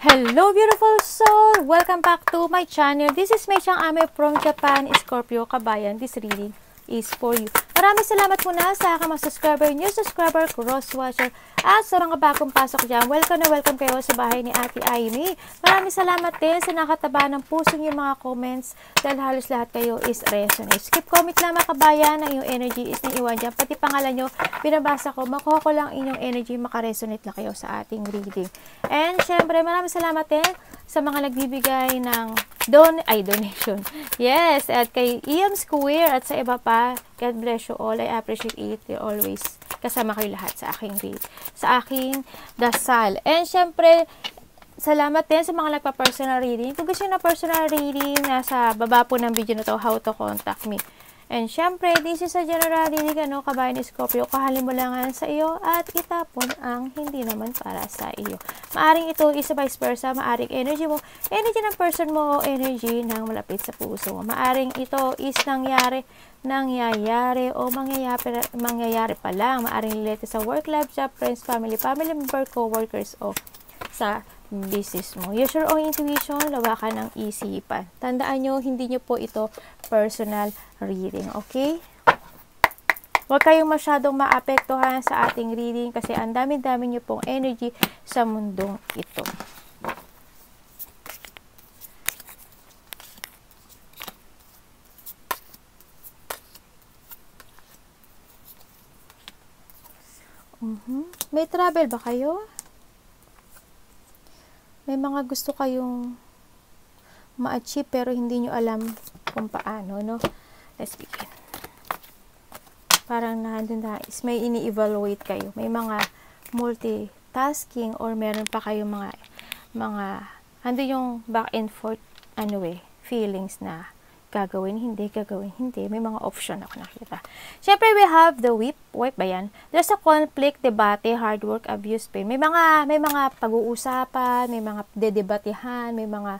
Hello beautiful soul! Welcome back to my channel. This is Mei Chang Ame from Japan, Scorpio Kabayan. This reading is for you. Maraming salamat muna sa aking mga subscriber, new subscriber, cross-watcher, at sa mga bagong pasok dyan. Welcome na welcome kayo sa bahay ni Ate Amy. Maraming salamat din sa nakataba ng puso yung mga comments dahil halos lahat kayo is resonate. Skip comment lang mga kabayan na yung energy is naiwan dyan. Pati pangalan nyo, binabasa ko, makuha ko lang inyong energy, makaresonate na kayo sa ating reading. And syempre, maraming salamat din sa mga nagbibigay ng donation. Yes, at kay EM Square at sa iba pa, God bless you all. I appreciate it. You're always kasama kayo lahat sa aking dasal. And syempre, salamat din sa mga nagpa-personal reading. Kung gusto nyo na personal reading, nasa baba po ng video na to, how to contact me. And syempre, this is a general reading, kabayan ni Scorpio, kahalin mo lang sa iyo at itapon ang hindi naman para sa iyo. Maaring ito is vice versa, maaring energy mo, energy ng person mo, energy ng malapit sa puso mo. Maaring ito is nangyayari o mangyayari pa lang. Maaring related sa work, life, job, friends, family member, co-workers o sa business mo. Use your own intuition, lawakan ng isipan. Tandaan nyo, hindi nyo po ito personal reading, okay? Huwag kayong masyadong maapektuhan sa ating reading kasi ang dami-dami nyo pong energy sa mundong ito. May travel ba kayo? May mga gusto kayong ma-achieve pero hindi nyo alam kung paano, no? Let's begin. Parang nandun na is may ini-evaluate kayo. May mga multitasking or meron pa kayong mga ando yung back and forth feelings na gagawin, hindi. May mga option ako nakita. Siyempre, we have the whip ba yan? There's a conflict, debate, hard work, abuse, pain. May mga pag-uusapan, may mga dedebatehan, may mga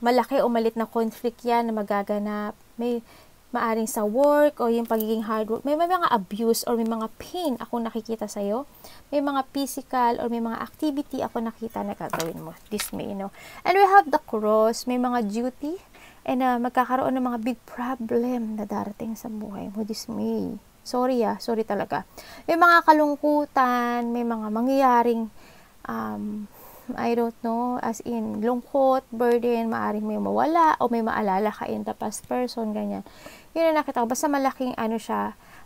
malaki o malit na conflict yan na magaganap. May maaring sa work o yung pagiging hard work. May mga abuse or may mga pain ako nakikita sa'yo. May mga physical or may mga activity ako nakita na gagawin mo. This may, And we have the cross. May mga duty and magkakaroon ng mga big problem na darating sa buhay mo. This may. Sorry talaga. May mga kalungkutan, may mga mangyayaring I don't know, as in lungkot, burden, maaring may mawala o may maalala ka in the past person, ganyan. Yun ang nakita ko. Basta malaking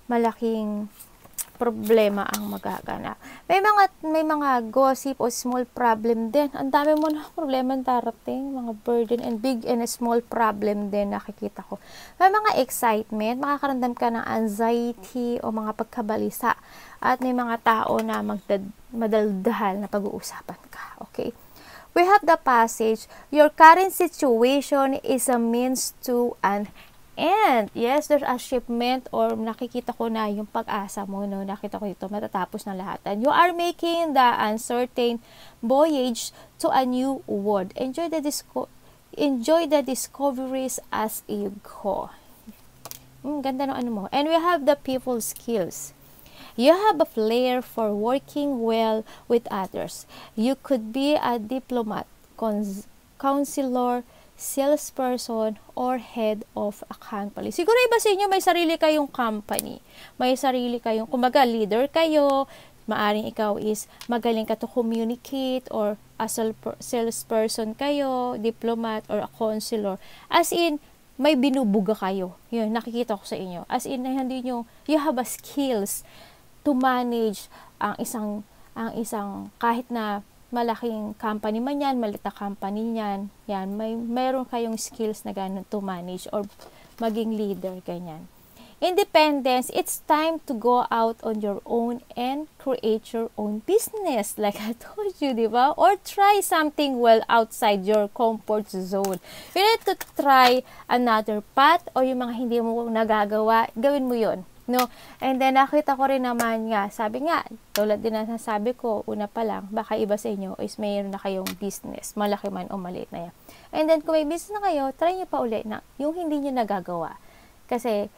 malaking problema ang magaganap. May mga gossip o small problem din. Ang dami mo na problema darating, mga burden and big and small problem din nakikita ko. May mga excitement, makakaramdam ka ng anxiety o mga pagkabalisa at may mga tao na madaldahal na pag-uusapan ka. Okay? We have the passage, your current situation is a means to an end. Yes, there's a shipment or nakikita ko na yung pag-asa mo, nakita ko ito, matatapos na lahat. And you are making the uncertain voyage to a new world. Enjoy the discoveries as you go. Ganda ng mo. And we have the people skills. You have a flair for working well with others. You could be a diplomat, counselor, salesperson, or head of a company. Siguro iba sa inyo may sarili kayong company. May sarili kayong, kumbaga leader kayo, maaring ikaw is magaling ka to communicate or as a salesperson kayo, diplomat, or a counselor. As in, may binubuga kayo. Yun, nakikita ko sa inyo. As in, hindi nyo, you have a skills to manage ang isang kahit na malaking company man yan, malit na company yan, mayroon kayong skills na ganun to manage or maging leader, ganyan. Independence, it's time to go out on your own and create your own business, like I told you, di ba? Or try something well outside your comfort zone. You need to try another path o yung mga hindi mo nagagawa, gawin mo yun. No? And then, nakita ko rin naman nga, sabi nga, tulad din na sabi ko, una pa lang, baka iba sa inyo is mayroon na kayong business, malaki man o maliit na yan. And then, kung may business na kayo, try nyo pa ulit na yung hindi nyo nagagawa. Kasi,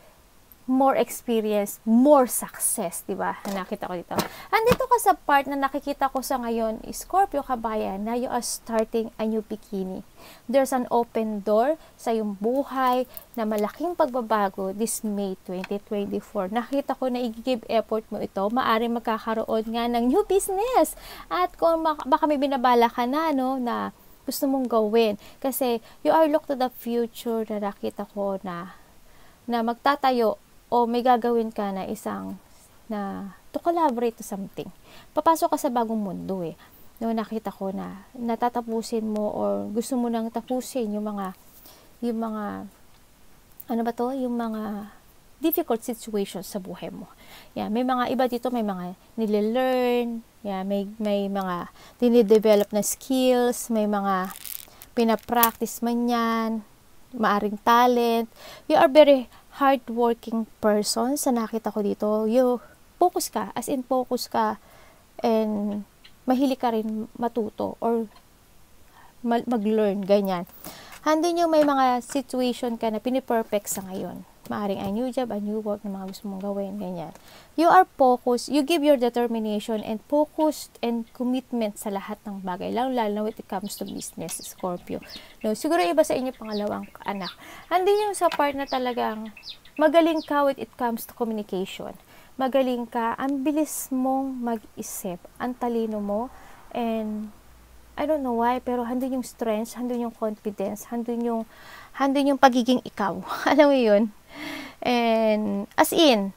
more experience, more success, di ba? Nakita ko dito. Andito ka sa part na nakikita ko sa ngayon, Scorpio kabayan, na you are starting a new beginning. There's an open door sa iyong buhay na malaking pagbabago this May 2024. Nakita ko na i-give effort mo ito, maaaring magkakaroon nga ng new business. At kung baka may binabala ka na, no, na gusto mong gawin. Kasi you are look to the future na nakita ko na magtatayo o may gagawin ka na to collaborate to something. Papasok ka sa bagong mundo eh. No, nakita ko na natatapusin mo or gusto mo nang tapusin yung mga ano ba to? Yung mga difficult situations sa buhay mo. Yeah, may mga iba dito, may mga nile-learn, yeah, may mga dinidevelop na skills, may mga pinapractice man yan, maaring talent. You are very hardworking person sa nakita ko dito. You focus ka, as in focus ka, and mahilig ka rin matuto or mag-learn, ganyan. Handin yung may mga situation ka na piniperfect sa ngayon. Maaring a new job, a new work na mga gusto mong gawin, ganyan. You are focused, you give your determination and focused and commitment sa lahat ng bagay, lalo na when it comes to business, Scorpio. No, siguro iba sa inyo pangalawang anak. Handin yung sa part na talagang magaling ka when it comes to communication. Magaling ka, ang bilis mong mag-isip, ang talino mo, and I don't know why, pero handun yung strength, handun yung confidence, handun yung pagiging ikaw. Alam mo yun? And, as in,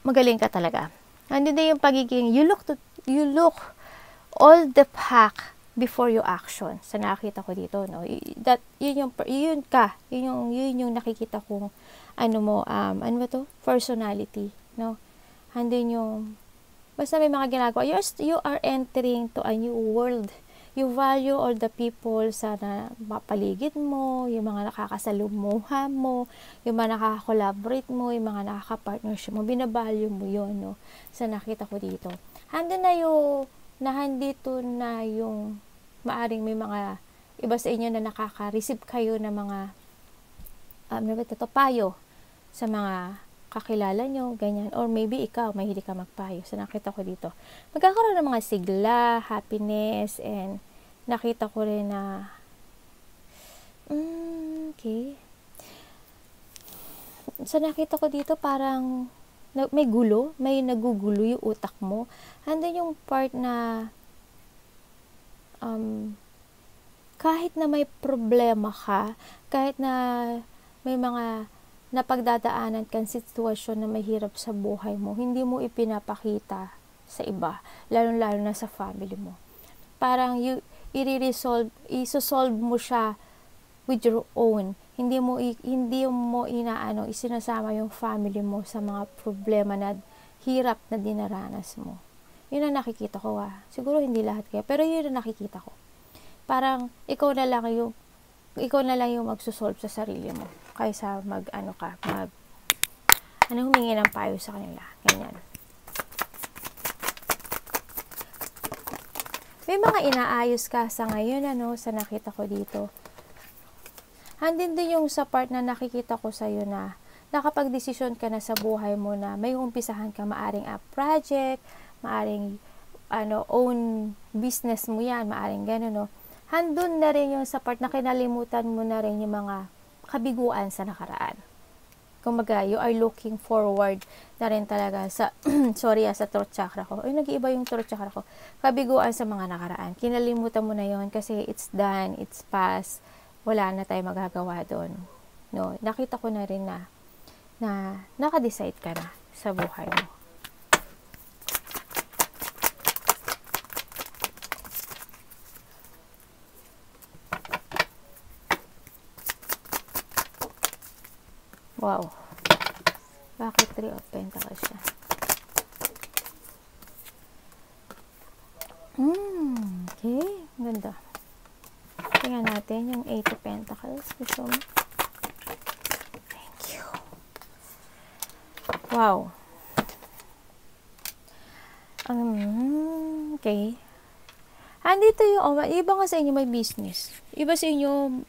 magaling ka talaga. Handun din yung pagiging, you look all the pack before your action. Sa nakita ko dito, no? Yun yung nakikita kong, ano ba to? Personality, no? Handun yung, basta may mga ginagawa. You are entering to a new world. You value all the people sa paligid mo, yung mga nakakasalumuha mo, yung mga nakaka-collaborate mo, yung mga nakaka-partnership mo, binavalue mo yun, no? Sa nakita ko dito. Handito na yung maaring may mga iba sa inyo na nakaka-receive kayo ng mga payo sa mga kakilala nyo, ganyan. Or maybe ikaw, mahilig ka magpayo. So, nakita ko dito. Magkakaroon ng mga sigla, happiness, and nakita ko rin na okay. So, nakita ko dito parang may gulo, may nagugulo yung utak mo. Andun yung part na kahit na may problema ka, kahit na may mga napagdadaanan kang sitwasyon na mahirap sa buhay mo, hindi mo ipinapakita sa iba, lalo-lalo na sa family mo. Parang isosolve mo siya with your own. Hindi mo isinasama yung family mo sa mga problema na hirap na dinaranas mo. Yun ang nakikita ko Siguro hindi lahat kaya, pero yun ang nakikita ko. Parang ikaw na lang yung magsosolve sa sarili mo kaysa humingi ng payo sa kanila. Ganyan. May mga inaayos ka sa ngayon, sa nakita ko dito. Handin din yung sa part na nakikita ko sa'yo na nakapag-desisyon ka na sa buhay mo na may umpisahan ka, maaring a project, maaring own business mo yan, maaring gano'n, no? Handun na rin yung sa part na kinalimutan mo na rin yung mga kabiguan sa nakaraan. Kumbaga, you are looking forward na rin talaga sa, sa throat chakra ko. Ay, nag-iiba yung throat chakra ko. Kabiguan sa mga nakaraan. Kinalimutan mo na yon kasi it's done, it's past. Wala na tayo magagawa doon. No, nakita ko na rin na naka-decide ka na sa buhay mo. Wow. Bakit 3 of Pentacles siya? Okay. Ganda. Tingnan natin yung 8 of Pentacles. Gusto mo? Thank you. Wow. Okay. Andito yung, iba nga sa inyo may business. Iba sa inyo,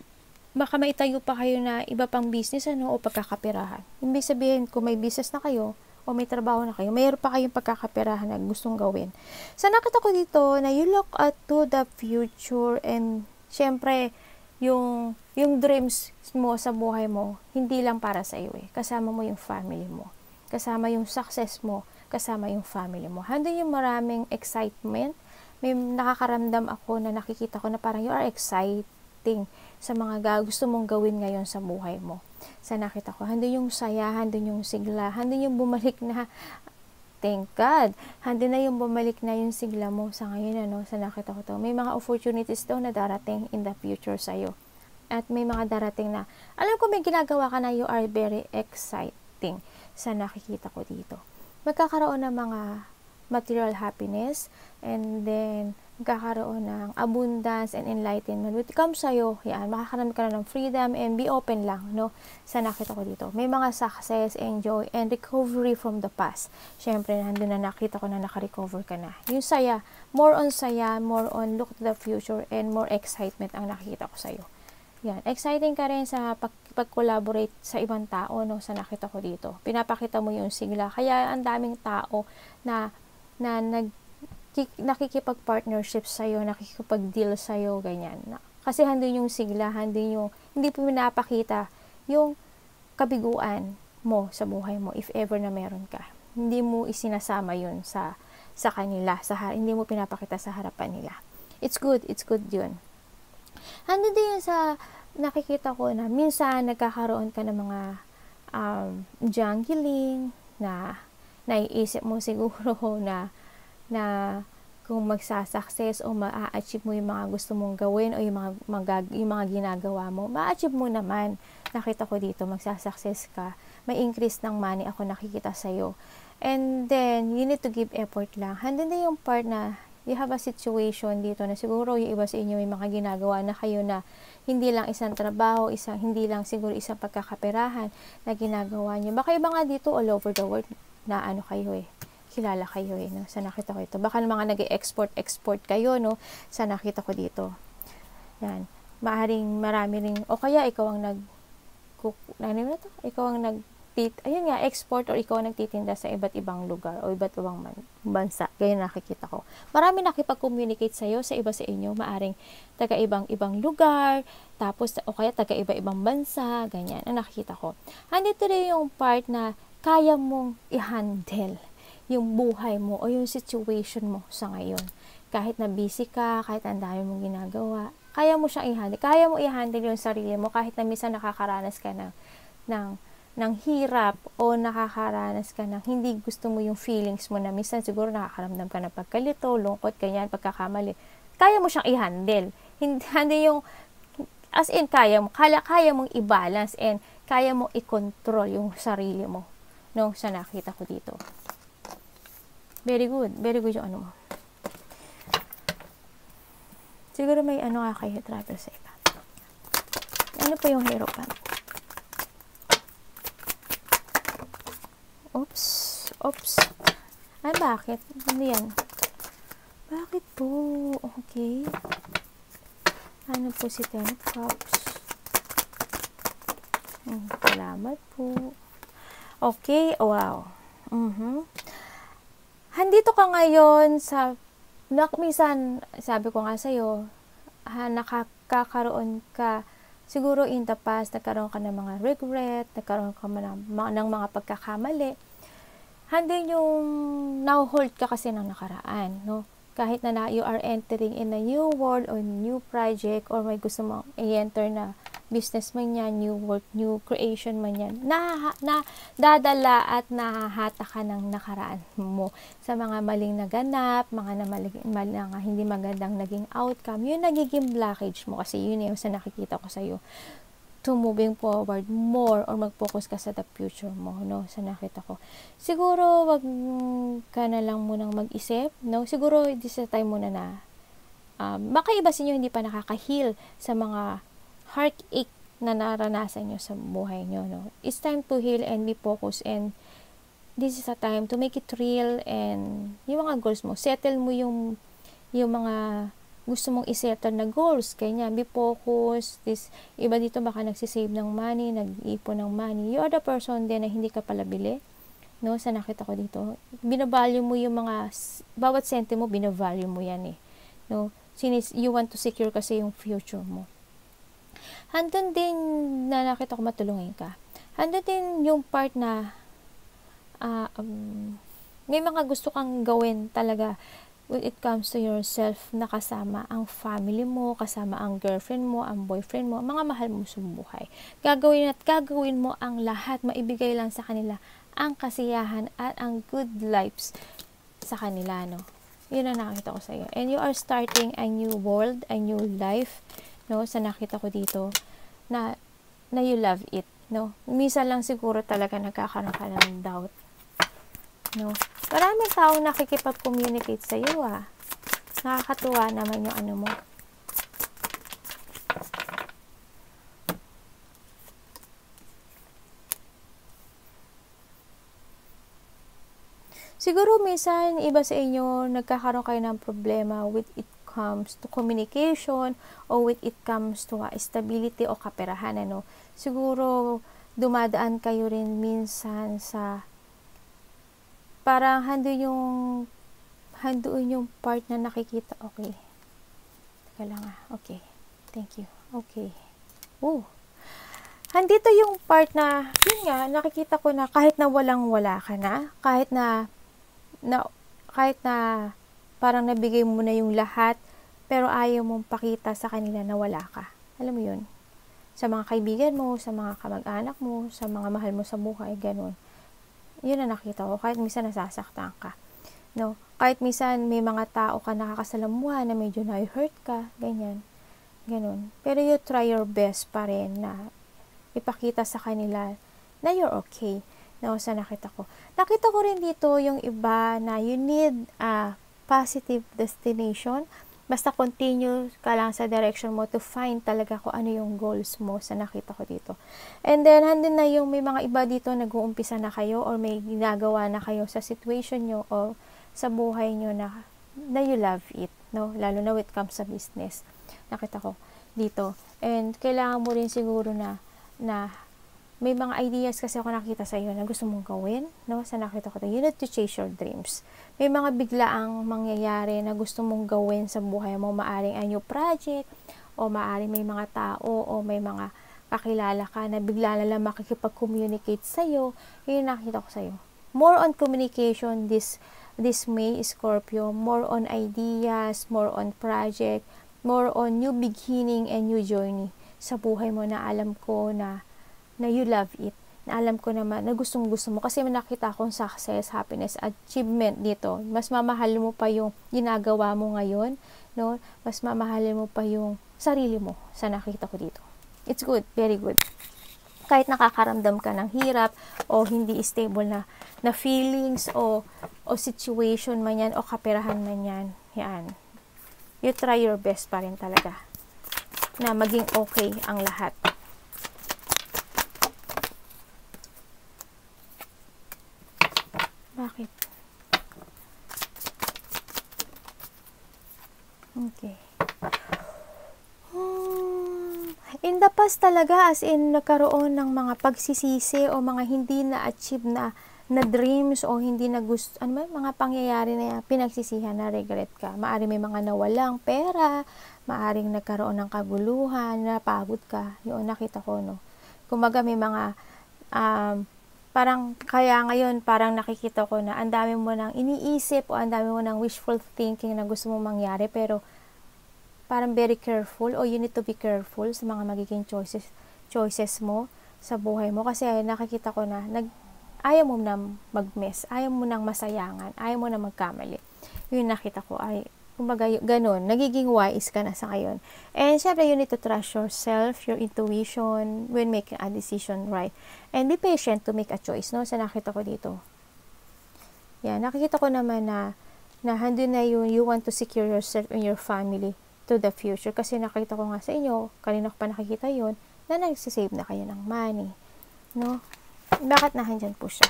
baka maitayo pa kayo na iba pang business o pagkakaperahan. Ibig sabihin, kung may business na kayo, o may trabaho na kayo, mayroon pa kayong pagkakaperahan na gustong gawin. So, nakita ko dito na you look at to the future and syempre, yung dreams mo sa buhay mo, hindi lang para sa iyo Kasama mo yung family mo. Kasama yung success mo, kasama yung family mo. Handun yung maraming excitement. May nakakaramdam ako na nakikita ko na parang you are exciting sa mga gusto mong gawin ngayon sa buhay mo. Sa nakita ko, handun yung saya, handun yung sigla, handun yung bumalik na, thank God, handun na yung bumalik na yung sigla mo sa ngayon, sa nakita ko to. May mga opportunities daw na darating in the future sa'yo. At may mga darating na, alam ko may ginagawa ka na, you are very exciting sa nakikita ko dito. Magkakaroon ng mga material happiness and then magkakaroon ng abundance and enlightenment when it comes sa'yo. Yan, makakaroon ka na ng freedom and be open lang, sa nakita ko dito. May mga success, enjoy, and recovery from the past. Syempre, nandun na nakita ko na naka-recover ka na. Yung saya, more on look to the future and more excitement ang nakikita ko sa'yo. Yan, exciting ka rin sa pag-collaborate sa ibang tao, sa nakita ko dito. Pinapakita mo yung sigla. Kaya ang daming tao na nakikipag-partnership sa'yo, nakikipag-deal sa'yo, ganyan. Kasi handun yung sigla, hindi pinapakita yung kabiguan mo sa buhay mo, if ever na meron ka. Hindi mo isinasama yun sa kanila, hindi mo pinapakita sa harapan nila. It's good yun. Handun din yun sa nakikita ko na minsan nagkakaroon ka ng mga jangling na naiisip mo siguro na kung magsasucess o ma-achieve mo yung mga gusto mong gawin o yung mga ginagawa mo, ma-achieve mo naman. Nakita ko dito, magsasucess ka, may increase ng money ako nakikita sa'yo. And then, you need to give effort lang. Handun din yung part na you have a situation dito na siguro yung iba sa inyo may mga ginagawa na kayo na hindi lang isang trabaho, hindi lang siguro isang pagkakaperahan na ginagawa nyo. Baka iba nga dito all over the world na kayo kilala kayo sa nakita ko ito. Baka mga nag-export kayo, sa nakita ko dito. Yan. Marami ring, o kaya ikaw ang ayun nga, export or ikaw ang nagtitinda sa iba't ibang lugar o iba't ibang bansa. Ganyan nakikita ko. Marami nakipag-communicate sa'yo sa iba sa inyo. Maaring taga-ibang lugar, tapos o kaya taga-ibang bansa, ganyan. Ang nakikita ko. Andito rin yung part na kaya mong i-handle yung buhay mo o yung situation mo sa ngayon. Kahit na busy ka, kahit ang dami mong ginagawa, kaya mo siyang i-handle. Kaya mo i-handle yung sarili mo kahit na minsan nakakaranas ka ng hirap o nakakaranas ka ng hindi gusto mo yung feelings mo na minsan siguro nakakaramdam ka ng pagkalito, lungkot, ganyan, pagkakamali. Kaya mo siyang i-handle. Hindi yung, as in, kaya mong i-balance and kaya mo i-control yung sarili mo. Sa nakita ko dito. Very good yung mo. Siguro may kayo travel sa iba. Ano pa yung hero pa? Oops. Ay, bakit? Ano yan? Bakit po? Okay. Ano po si Ten of Cups? Salamat po. Okay, wow. Handito ka ngayon minsan, sabi ko nga sa'yo, nakakaroon ka, siguro in the past, nagkaroon ka ng mga regret, nagkaroon ka ng mga pagkakamali. Handin yung now-hold ka kasi ng nakaraan, Kahit na you are entering in a new world or new project or may gusto mong i-enter na business man yan, new work, new creation man yan, dadala at nahahata ka ng nakaraan mo sa mga maling naganap, mga hindi magandang naging outcome. Yun nagiging blockage mo kasi yun yung sa nakikita ko sa'yo. To moving forward more or mag-focus ka sa the future mo, sa nakita ko. Siguro, wag ka na lang munang mag-isip, Siguro, this is the time muna na baka iba sa inyo hindi pa nakaka-heal sa mga heartache na naranasan nyo sa buhay nyo, It's time to heal and be focused and this is a time to make it real and yung mga goals mo, settle mo yung mga gusto mong iset na goals, ganyan, be focused, iba dito baka nagsisave ng money, nag-iipon ng money, you are the person din na hindi ka pala bili, no, sa nakita ko dito, binavalue mo yung bawat sente mo, binavalue mo yan no, you want to secure kasi yung future mo. Handun din na nakita ko matulungin ka, handun din yung part na, may mga gusto kang gawin talaga when it comes to yourself na kasama ang family mo, kasama ang girlfriend mo, ang boyfriend mo, mga mahal mo sa buhay. Gagawin mo ang lahat, maibigay lang sa kanila ang kasiyahan at ang good lives sa kanila, no? Yun ang nakita ko sa iyo. And you are starting a new world, a new life, no? Sa nakita ko dito na you love it, no? Minsan lang siguro talaga nagkakaroon ka ng doubt, no? Maraming taong nakikipag-communicate sa iyo, Nakakatuwa naman yung ano mo. Siguro minsan iba sa inyo nagkakaroon kayo ng problema with it comes to communication or with it comes to stability o kaperahan, ano. Siguro dumadaan kayo rin minsan sa parang handun yung part na nakikita. Okay. Teka lang Okay. Thank you. Okay. Handito yung part na, yun nga, nakikita ko na kahit na walang-wala ka na, kahit na parang nabigay mo na yung lahat, pero ayaw mong pakita sa kanila na wala ka. Alam mo yun? Sa mga kaibigan mo, sa mga kamag-anak mo, sa mga mahal mo sa buhay, ganun. Yun na nakita ko, kahit minsan nasasaktan ka, no? Kahit minsan may mga tao ka nakakasalamuha na medyo na-hurt ka, ganyan, ganun. Pero you try your best pa rin na ipakita sa kanila na you're okay, no? Sa nakita ko rin dito yung iba na you need a positive destination. Basta continue ka lang sa direction mo to find talaga kung ano yung goals mo, sa nakita ko dito. And then, handin na yung may mga iba dito nag-uumpisa na kayo or may ginagawa na kayo sa situation nyo o sa buhay nyo na you love it, no? Lalo na when it comes sa business. Nakita ko dito. And kailangan mo rin siguro na may mga ideas kasi ako nakita sa iyo na gusto mong gawin, no? Sa nakita ko, you need to chase your dreams. May mga biglaang mangyayari na gusto mong gawin sa buhay mo, maaring a new project, o maaring may mga tao, o may mga kakilala ka na bigla na lang makikipag-communicate sa iyo. Yun nakita ko sa iyo. More on communication this May, Scorpio, more on ideas, more on project, more on new beginning and new journey sa buhay mo na alam ko na you love it, na alam ko naman na gustong gusto mo kasi nakita akong success, happiness, achievement dito. Mas mamahalin mo pa yung ginagawa mo ngayon, no? Mas mamahalin mo pa yung sarili mo sa nakita ko dito. It's good, very good. Kahit nakakaramdam ka ng hirap o hindi stable na feelings o situation man yan o kaperahan man yan, yan. You try your best pa rin talaga na maging okay ang lahat. Bakit? Okay. In the past talaga, as in nagkaroon ng mga pagsisisi o mga hindi na-achieve na dreams o hindi na gusto, mga pangyayari na pinagsisihan na regret ka. Maaring may mga nawalang pera, maaring nagkaroon ng kaguluhan, napagod ka. Yun, nakita ko, no? Kumbaga may mga parang kaya ngayon parang nakikita ko na ang dami mo nang iniisip o ang dami mo nang wishful thinking na gusto mong mangyari, pero parang very careful o you need to be careful sa mga magiging choices mo sa buhay mo kasi nakikita ko na ayaw mo na mag-mess, ayaw mo nang masayangan, ayaw mo na magkamali. Yun nakita ko ay kumbaga ganun, nagiging wise ka na sa ngayon. And syempre, you need to trust yourself, your intuition, when making a decision, right? And be patient to make a choice, no? Sa nakita ko dito. Yan, nakikita ko naman na handun na you want to secure yourself and your family to the future. Kasi nakita ko nga sa inyo, kanina ko pa nakikita yun, na nagsisave na kayo ng money, no? Bakit nahandyan po siya?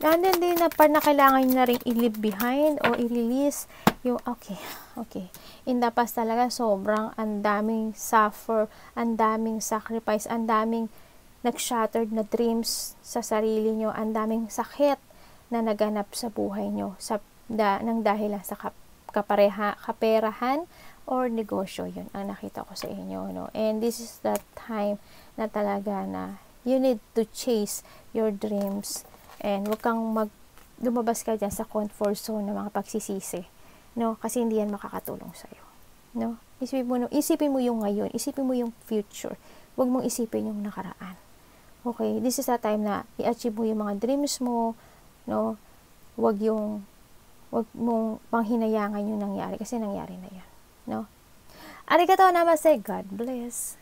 Nandun din na part na kailangan nyo na rin i-leave behind o i-release yung, okay. In the past talaga, sobrang ang daming suffer, ang daming sacrifice, ang daming nag-shattered na dreams sa sarili nyo, ang daming sakit na naganap sa buhay nyo nang dahil sa kaperahan or negosyo. Yun ang nakita ko sa inyo, no? And this is the time na talaga na you need to chase your dreams. And huwag kang lumabas ka dyan sa comfort zone ng mga pagsisisi, no? Kasi hindi yan makakatulong sa'yo, no? Isipin mo yung ngayon, isipin mo yung future. Huwag mong isipin yung nakaraan. Okay, this is a time na i-achieve mo yung mga dreams mo, no? Huwag mong panghinayangan yung nangyari kasi nangyari na yan, no? Arigatou namaste, God bless.